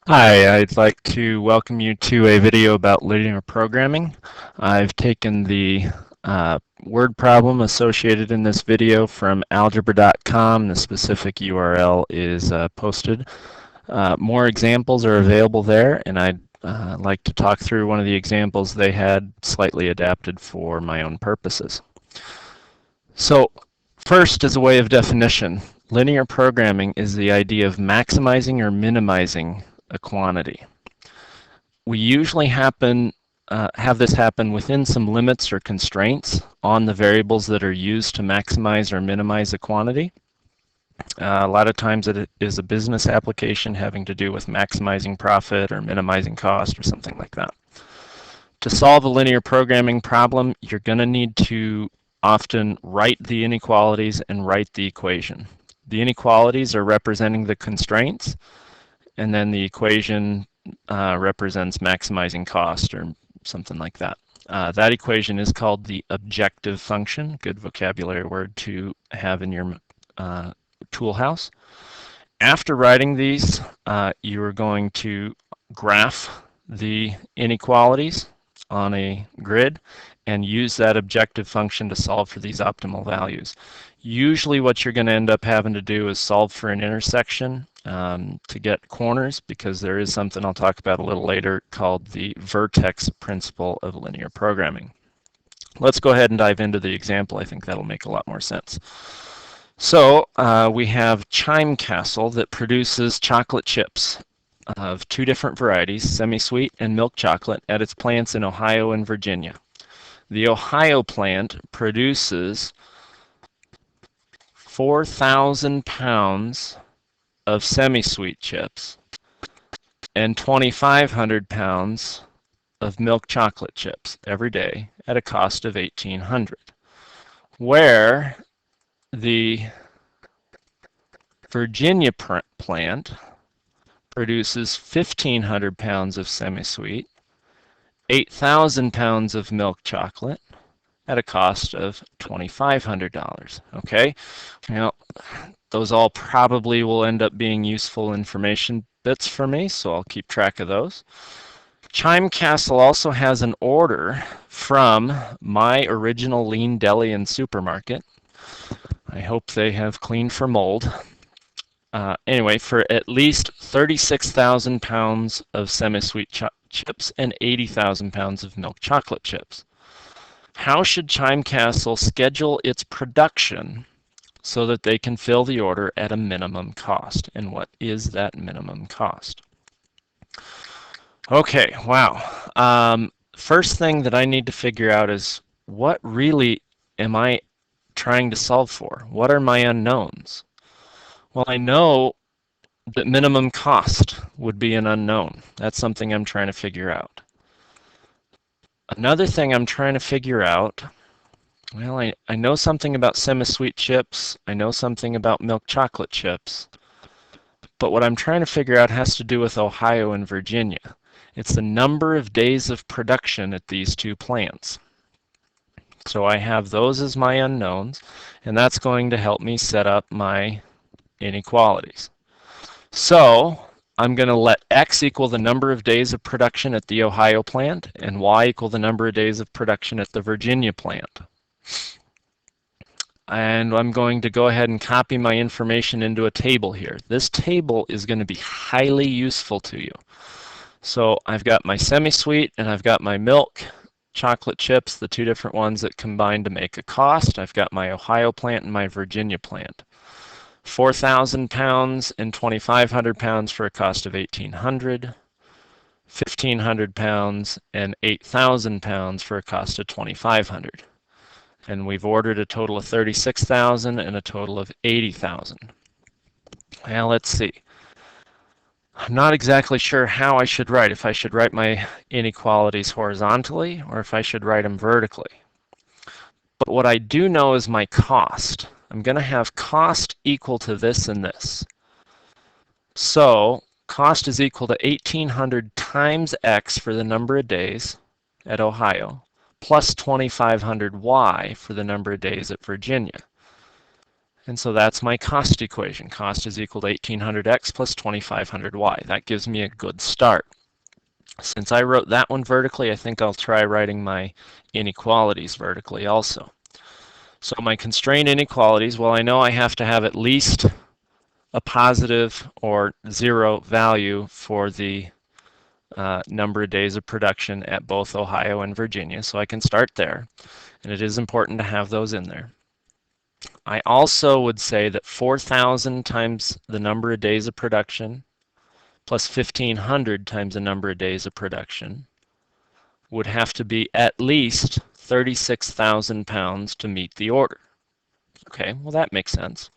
Hi, I'd like to welcome you to a video about linear programming. I've taken the word problem associated in this video from algebra.com. The specific URL is posted. More examples are available there, and I'd like to talk through one of the examples they had slightly adapted for my own purposes. So, first, as a way of definition, linear programming is the idea of maximizing or minimizing a quantity. We usually have this happen within some limits or constraints on the variables that are used to maximize or minimize a quantity. A lot of times it is a business application having to do with maximizing profit or minimizing cost or something like that. To solve a linear programming problem, you're going to need to often write the inequalities and write the equation. The inequalities are representing the constraints, and then the equation represents maximizing cost or something like that. That equation is called the objective function, good vocabulary word to have in your tool house. After writing these, you are going to graph the inequalities on a grid and use that objective function to solve for these optimal values. Usually what you're going to end up having to do is solve for an intersection to get corners, because there is something I'll talk about a little later called the vertex principle of linear programming. Let's go ahead and dive into the example. I think that'll make a lot more sense. So we have Chime Castle that produces chocolate chips of two different varieties, semi-sweet and milk chocolate, at its plants in Ohio and Virginia. The Ohio plant produces 4,000 pounds of semi-sweet chips and 2,500 pounds of milk chocolate chips every day at a cost of $1,800, where the Virginia plant produces 1,500 pounds of semi-sweet, 8,000 pounds of milk chocolate at a cost of $2,500. Okay, now those all probably will end up being useful information bits for me, so I'll keep track of those. Chime Castle also has an order from my original Lean Deli and Supermarket. I hope they have cleaned for mold. Anyway, for at least 36,000 pounds of semi-sweet chips and 80,000 pounds of milk chocolate chips. How should Chime Castle schedule its production so that they can fill the order at a minimum cost? And what is that minimum cost? Okay, wow. First thing that I need to figure out is, what really am I trying to solve for? What are my unknowns? Well, I know that minimum cost would be an unknown. That's something I'm trying to figure out. Another thing I'm trying to figure out, well, I know something about semi-sweet chips. I know something about milk chocolate chips. But what I'm trying to figure out has to do with Ohio and Virginia. It's the number of days of production at these two plants. So I have those as my unknowns, and that's going to help me set up my inequalities. So I'm going to let x equal the number of days of production at the Ohio plant and y equal the number of days of production at the Virginia plant. And I'm going to go ahead and copy my information into a table here. This table is going to be highly useful to you. So I've got my semi-sweet and I've got my milk chocolate chips, the two different ones that combine to make a cost. I've got my Ohio plant and my Virginia plant. 4,000 pounds and 2,500 pounds for a cost of 1,800. 1,500 pounds and 8,000 pounds for a cost of 2,500. And we've ordered a total of 36,000 and a total of 80,000. Now let's see. I'm not exactly sure how I should write, if I should write my inequalities horizontally or if I should write them vertically. But what I do know is my cost. I'm going to have cost equal to this and this. So cost is equal to 1,800 times x for the number of days at Ohio, plus 2,500y for the number of days at Virginia. And so that's my cost equation. Cost is equal to 1800x plus 2500y. That gives me a good start. Since I wrote that one vertically, I think I'll try writing my inequalities vertically also. So my constrained inequalities, well, I know I have to have at least a positive or zero value for the number of days of production at both Ohio and Virginia, so I can start there. And it is important to have those in there. I also would say that 4,000 times the number of days of production plus 1,500 times the number of days of production would have to be at least 36,000 pounds to meet the order. Okay, well that makes sense.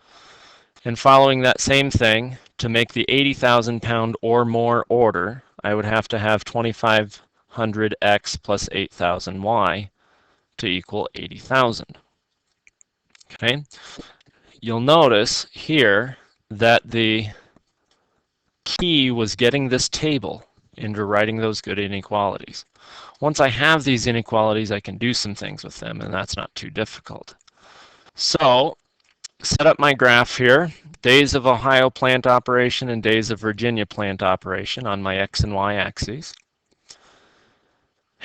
And following that same thing, to make the 80,000 pound or more order, I would have to have 2,500x plus 8,000y to equal 80,000. Okay, you'll notice here that the key was getting this table into writing those good inequalities. Once I have these inequalities, I can do some things with them, and that's not too difficult. So, set up my graph here, days of Ohio plant operation and days of Virginia plant operation on my x and y axes.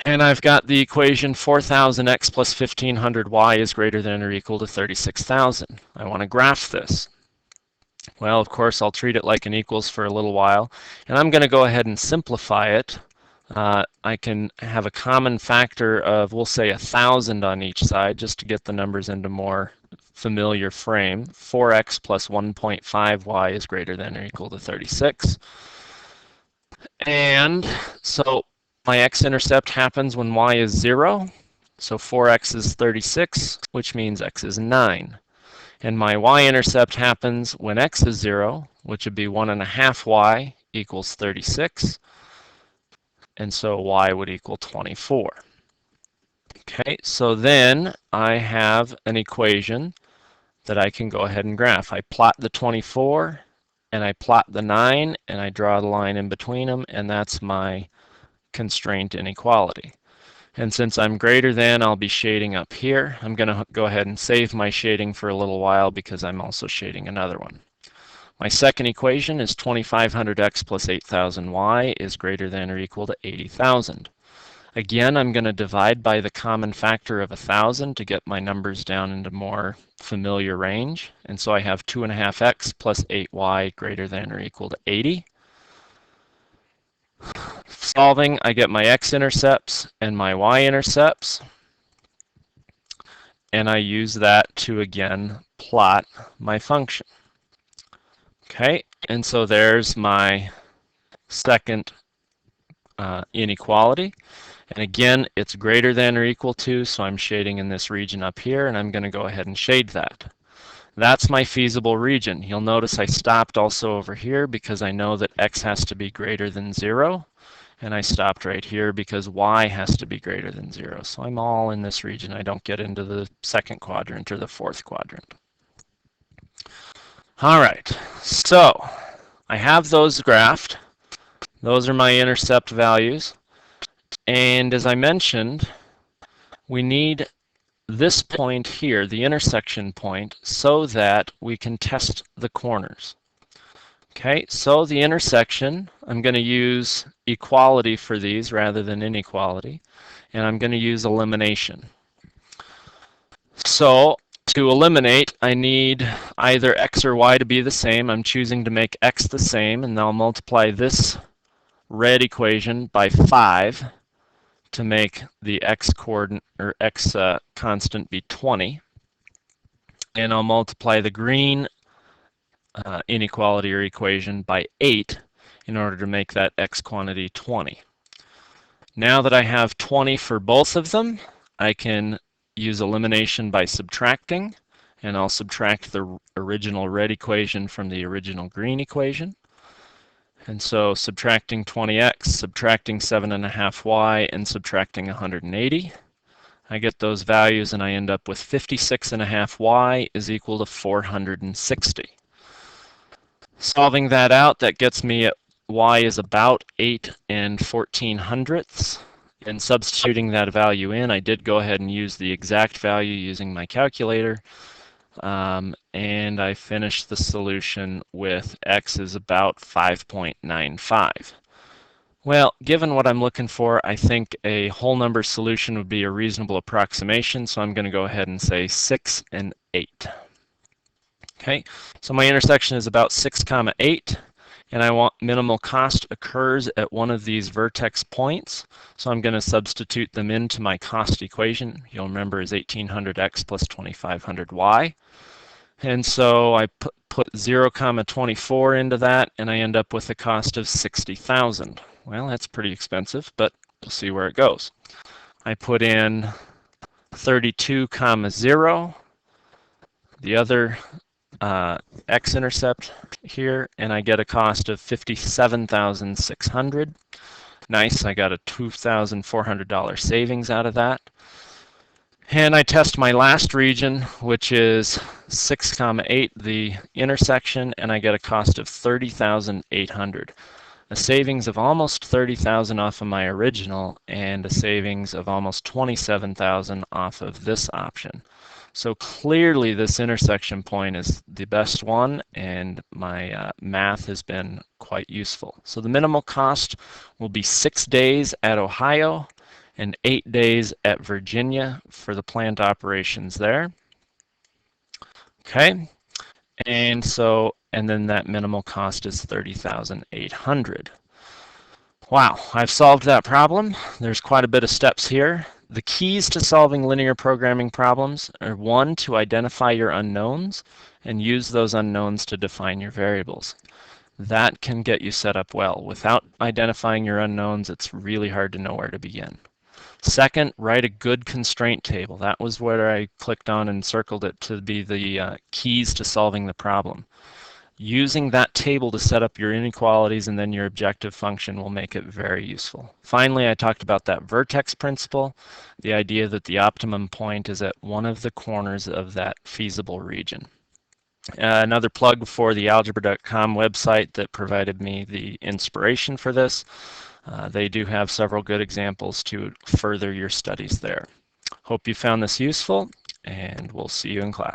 And I've got the equation 4,000x plus 1,500y is greater than or equal to 36,000. I want to graph this. Well, of course, I'll treat it like an equals for a little while, and I'm going to go ahead and simplify it. I can have a common factor of, we'll say, 1,000 on each side, just to get the numbers into more familiar frame. 4x plus 1.5y is greater than or equal to 36. And so my x-intercept happens when y is 0. So 4x is 36, which means x is 9. And my y-intercept happens when x is 0, which would be 1.5y equals 36. And so y would equal 24. Okay, so then I have an equation that I can go ahead and graph. I plot the 24, and I plot the 9, and I draw the line in between them, and that's my constraint inequality. And since I'm greater than, I'll be shading up here. I'm going to go ahead and save my shading for a little while because I'm also shading another one. My second equation is 2,500x plus 8,000y is greater than or equal to 80,000. Again, I'm going to divide by the common factor of 1,000 to get my numbers down into more familiar range. And so I have 2.5x plus 8y greater than or equal to 80. Solving, I get my x-intercepts and my y-intercepts. And I use that to, again, plot my function. Okay, and so there's my second inequality. And again, it's greater than or equal to, so I'm shading in this region up here, and I'm going to go ahead and shade that. That's my feasible region. You'll notice I stopped also over here because I know that x has to be greater than 0. And I stopped right here because y has to be greater than 0. So I'm all in this region. I don't get into the second quadrant or the fourth quadrant. All right, so I have those graphed. Those are my intercept values. And as I mentioned, we need this point here, the intersection point, so that we can test the corners. Okay, so the intersection, I'm going to use equality for these rather than inequality, and I'm going to use elimination. So to eliminate, I need either x or y to be the same. I'm choosing to make x the same, and I'll multiply this red equation by 5 to make the x coordinate or x constant be 20. And I'll multiply the green inequality or equation by 8 in order to make that x quantity 20. Now that I have 20 for both of them, I can use elimination by subtracting, and I'll subtract the original red equation from the original green equation. And so subtracting 20x, subtracting 7.5y, and subtracting 180, I get those values and I end up with 56.5y is equal to 460. Solving that out, that gets me at y is about 8 14/14. And substituting that value in, I did go ahead and use the exact value using my calculator. and I finished the solution with x is about 5.95. Well, given what I'm looking for, I think a whole number solution would be a reasonable approximation, so I'm going to go ahead and say 6 and 8. Okay, so my intersection is about 6, 8, and I want minimal cost occurs at one of these vertex points, so I'm going to substitute them into my cost equation. You'll remember is 1800x plus 2500y. And so I put 0, 24 into that, and I end up with a cost of 60,000. Well, that's pretty expensive, but we'll see where it goes. I put in 32, 0, the other x-intercept here, and I get a cost of 57,600. Nice, I got a $2,400 savings out of that. And I test my last region, which is 6, 8, the intersection, and I get a cost of 30,800. A savings of almost 30,000 off of my original, and a savings of almost 27,000 off of this option. So clearly this intersection point is the best one, and my math has been quite useful. So the minimal cost will be 6 days at Ohio and 8 days at Virginia for the plant operations there. Okay, and then that minimal cost is 30,800. Wow, I've solved that problem. There's quite a bit of steps here. The keys to solving linear programming problems are 1, to identify your unknowns and use those unknowns to define your variables. That can get you set up well. Without identifying your unknowns, it's really hard to know where to begin. Second, write a good constraint table. That was where I clicked on and circled it to be the keys to solving the problem. Using that table to set up your inequalities and then your objective function will make it very useful. Finally, I talked about that vertex principle, the idea that the optimum point is at one of the corners of that feasible region. Another plug for the algebra.com website that provided me the inspiration for this. They do have several good examples to further your studies there. Hope you found this useful, and we'll see you in class.